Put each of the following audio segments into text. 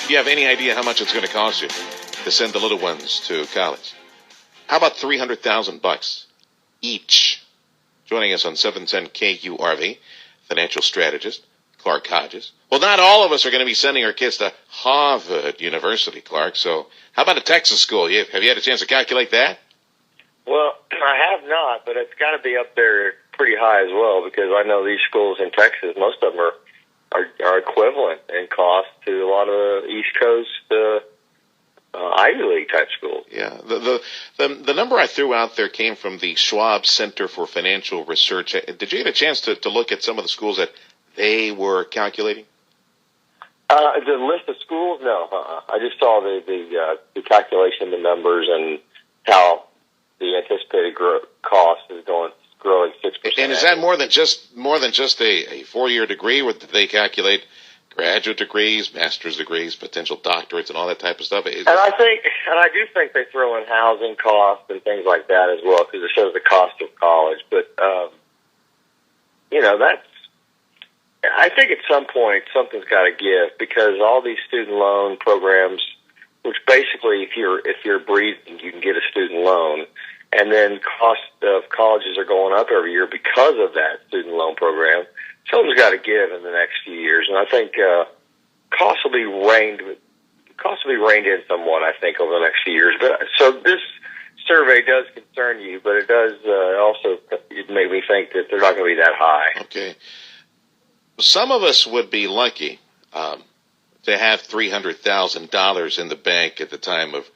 Do you have any idea how much it's going to cost you to send the little ones to college? How about $300,000 each? Joining us on 710 KURV, financial strategist Clark Hodges. Well, not all of us are going to be sending our kids to Harvard University, Clark. So how about a Texas school? Have you had a chance to calculate that? Well, I have not, but it's got to be up there pretty high as well, because I know these schools in Texas, most of them are equivalent in cost to a lot of East Coast Ivy League type schools. Yeah, the number I threw out there came from the Schwab Center for Financial Research. Did you get a chance to look at some of the schools that they were calculating? The list of schools? No, I just saw the calculation, the numbers, and how the anticipated cost is growing 6%. And is that more than just a 4-year degree, or did they calculate graduate degrees, master's degrees, potential doctorates, and all that type of stuff? And I do think they throw in housing costs and things like that as well, because it shows the cost of college. But I think at some point something's got to give, because all these student loan programs, which basically if you're breathing, you can get a student loan, and then cost of colleges are going up every year because of that student loan program. Something's got to give in the next few years, and I think costs will be reined in somewhat, I think, over the next few years. But so this survey does concern you, but it does also make me think that they're not going to be that high. Okay. Some of us would be lucky to have $300,000 in the bank at the time of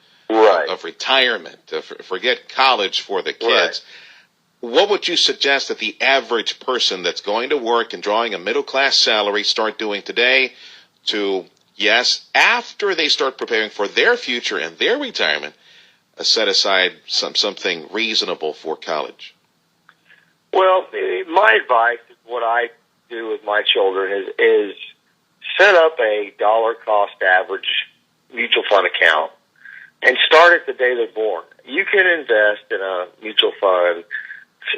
retirement. Forget college for the kids. Right. What would you suggest that the average person that's going to work and drawing a middle-class salary start doing today to, yes, after they start preparing for their future and their retirement, set aside something reasonable for college? Well, my advice, what I do with my children, is set up a dollar cost average mutual fund account and start it the day they're born. You can invest in a mutual fund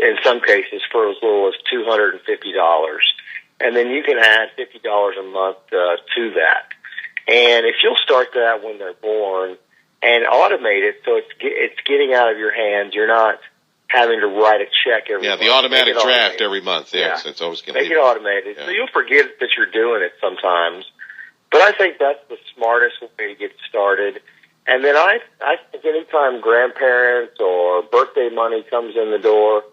in some cases for as little as $250, and then you can add $50 a month to that. And if you'll start that when they're born and automate it so it's getting out of your hands, you're not having to write a check every month. Yeah, the automatic draft every month. Yes, yeah. It's always going to make it automated. Yeah. So you'll forget that you're doing it sometimes. But I think that's the smartest way to get started. And then I think anytime grandparents or birthday money comes in the door,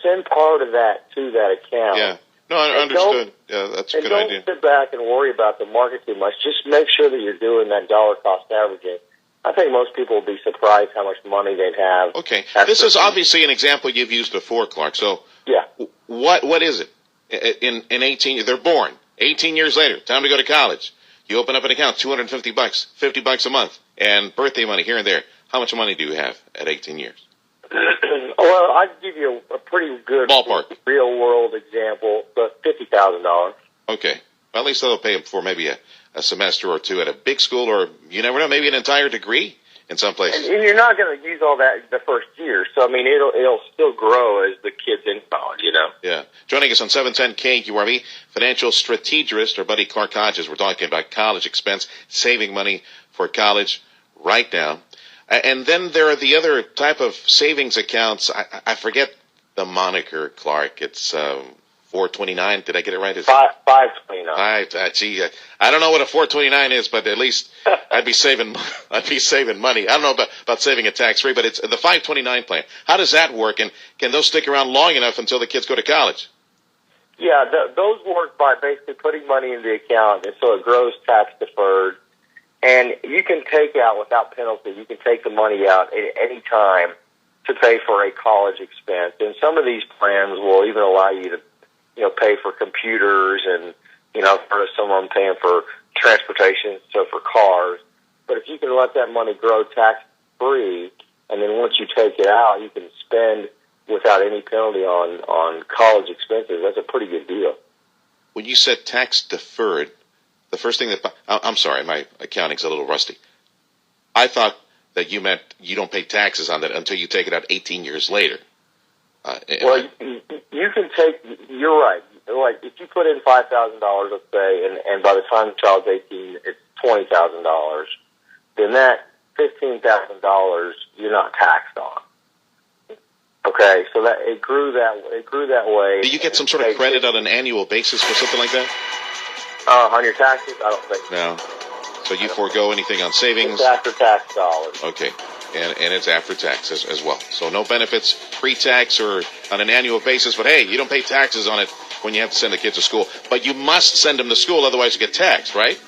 send part of that to that account. Yeah. No, I understood. Yeah, that's a good idea. And don't sit back and worry about the market too much. Just make sure that you're doing that dollar cost averaging. I think most people will be surprised how much money they'd have. Okay. This is obviously an example you've used before, Clark. So yeah. What is it? In 18, they're born. 18 years later, time to go to college. You open up an account, $250, $50 a month, and birthday money here and there. How much money do you have at 18 years? Well, I can give you a pretty good ballpark, real-world example, but $50,000. Okay. Well, at least they'll pay for maybe a semester or two at a big school, or you never know, maybe an entire degree in some places. And you're not going to use all that the first year, so I mean it'll still grow as the kid's in college, Yeah. Joining us on 710 KURV, financial strategist, our buddy Clark Hodges. We're talking about college expense, saving money for college right now. And then there are the other type of savings accounts. I forget the moniker, Clark. It's 429. Did I get it right? 529. Gee, I don't know what a 429 is, but at least I'd be saving money. I don't know about saving it tax-free, but it's the 529 plan. How does that work, and can those stick around long enough until the kids go to college? Yeah, those work by basically putting money in the account, and so it grows tax-deferred. And you can take out, without penalty, you can take the money out at any time to pay for a college expense. And some of these plans will even allow you to, pay for computers, and, I've heard of some of them paying for transportation, so for cars. But if you can let that money grow tax-free, and then once you take it out, you can spend without any penalty on college expenses, that's a pretty good deal. When you said tax-deferred, the first thing that I'm sorry, my accounting's a little rusty. I thought that you meant you don't pay taxes on that until you take it out 18 years later. Well, you can take. You're right. Like if you put in $5,000, let's say, and by the time the child's 18, it's $20,000, then that $15,000 you're not taxed on. Okay, so that it grew that way. Do you get some sort of credit on an annual basis for something like that? On your taxes? I don't think so. No. So you forego anything on savings? It's after tax dollars. Okay. And it's after tax as well. So no benefits pre-tax or on an annual basis, but hey, you don't pay taxes on it when you have to send the kids to school. But you must send them to school, otherwise you get taxed, right?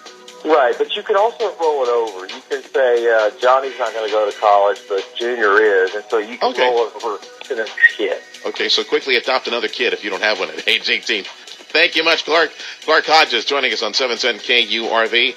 Right, but you can also roll it over. You can say, Johnny's not going to go to college, but Junior is, and so you can roll it over to the next kid. Okay, so quickly adopt another kid if you don't have one at age 18. Thank you much, Clark. Clark Hodges joining us on 710 KURV.